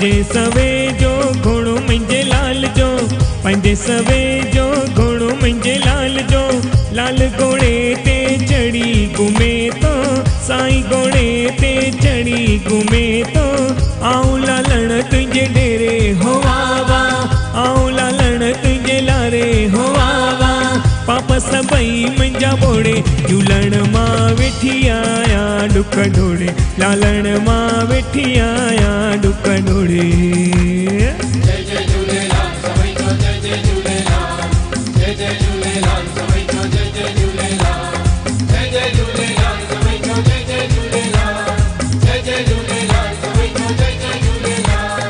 पंजे सवे जो घोड़ो मुंहिंजे लाल जो, पंजे सवे जो घोड़ो मुंहिंजे लाल जो, लाल घोड़े ते चढ़ी घुमे तो, साईं घोड़े ते चढ़ी घुमे तो, आऊं लालण तुंहिंजे डेरे हो वावा, आऊं लालण तुंहिंजे लारे हो वावा, पाप सभई मुंहिंजा ॿोड़े, झूलण मां वेठी आया डुक ढोड़े, लालण मां वेठी आया डुक ढोड़े। जय जय झूलेलाल सभई जो जय जय झूलेलाल, जय जय झूलेलाल सभई जो जय जय झूलेलाल, जय जय झूलेलाल सभई जो जय जय झूलेलाल, जय जय झूलेलाल सभई जो जय जय झूलेलाल।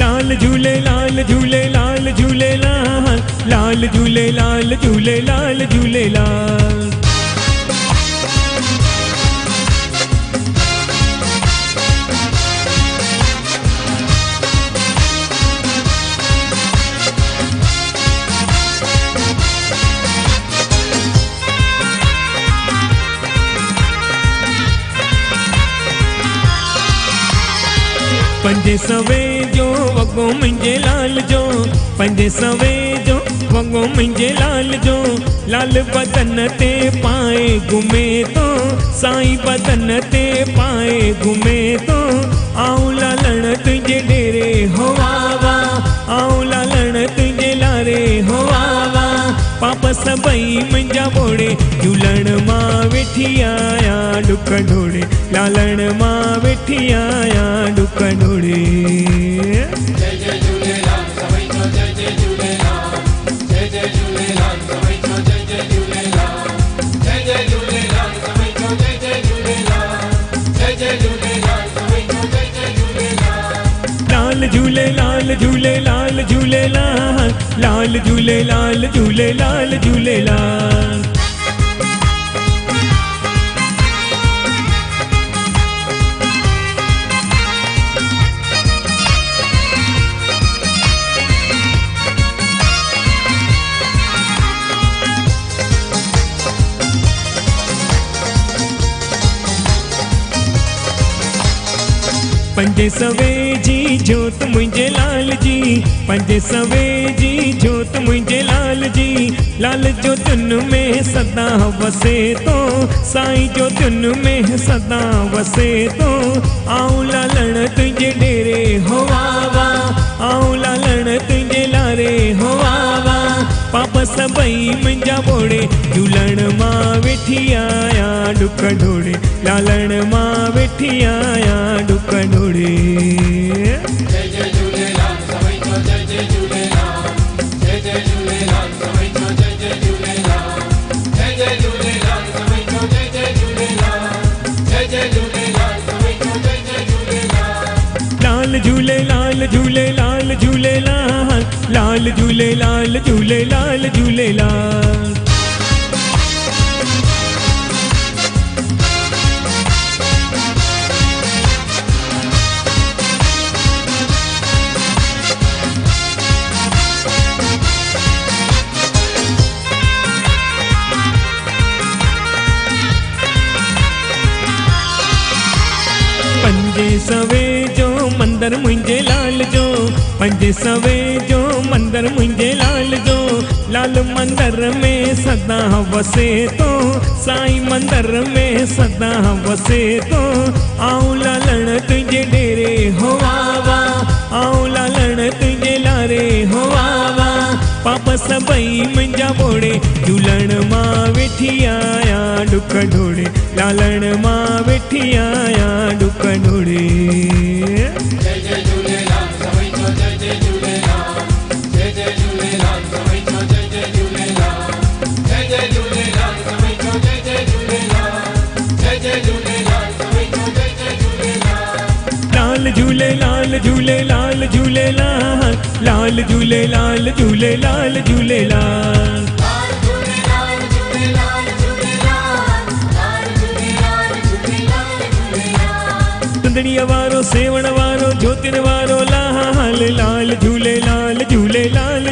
लाल झूलेलाल झूलेलाल झूलेलाल, लाल झूलेलाल झूलेलाल झूलेलाल। पंजे सवे जो वॻो मुंहिंजे लाल जो, पंजे सवे जो वॻो मुंहिंजे लाल जो, लाल बदन ते पाए घुमे तो, साईं बदन ते पाए घुमे तो, आऊं लालण तुंहिंजे डेरे हो वावा, आऊं लालण तुंहिंजे लारे हो वावा, पाप सभई मुंहिंजा ॿोड़े, झूलण मां वेठी आया डुक ढोड़े, लालण मां वेठी आया डुक ढोड़े। जय जय झूलेलाल सभई जो जय जय झूलेलाल, जय जय झूलेलाल सभई जो जय जय झूलेलाल, जय जय झूलेलाल सभई जो जय जय झूलेलाल, जय जय झूलेलाल सभई जो जय जय झूलेलाल। लाल झूलेलाल झूलेलाल झूलेलाल, लाल झूलेलाल झूलेलाल झूलेलाल। पंजे सवे जी जोत मुंहिंजे लाल जी, पंजे सवे जी जोत मुंहिंजे लाल जी, लाल जोतुन में सदा वसे तो, साईं जोतुन में सदा वसे तो, आऊं लालण तुंहिंजे डेरे हो वावा, आऊं लालण तुंहिंजे लारे हो वावा, पाप सभई मुंहिंजा ॿोड़े, झूलण मां वेठी आया डुक ढोड़े, लालण मां वेठी आया डुक ढोड़े। जय जय झूलेलाल सभई जो जय जय झूलेलाल, जय जय झूलेलाल सभई जो जय जय झूलेलाल, जय जय झूलेलाल सभई जो जय जय झूलेलाल, जय जय झूलेलाल सभई जो जय जय झूलेलाल। लाल झूलेलाल झूलेलाल झूलेलाल, लाल झूलेलाल झूलेलाल झूलेलाल। पंजे सवे जो मंदर मुंहिंजे लाल जो, पंजे सवे जो मंदर मुंहिंजे लाल जो, लाल मंदर में सदा वसे तो, साईं मंदर में सदा वसे तो, आऊं लालण तुंहिंजे डेरे हो वावा, आऊं लालण तुंहिंजे लारे हो वावा, पाप सभई मुंहिंजा ॿोड़े, झूलण मां वेठी आया डुक ढोड़े, लालण मां वेठी आया डुक ढोड़े। जय जय झूलेलाल सभई जो जय जय झूलेलाल, जय जय झूलेलाल सभई जो जय जय झूलेलाल, जय जय झूलेलाल सभई जो जय जय झूलेलाल, जय जय झूलेलाल सभई जो जय जय झूलेलाल। लाल झूलेलाल झूलेलाल झूलेलाल, लाल झूलेलाल झूलेलाल झूलेलाल। सुंदड़ीअ वारो सेवण वारो ज्योतिन वारो लाल, लाल झूलेलाल झूलेलाल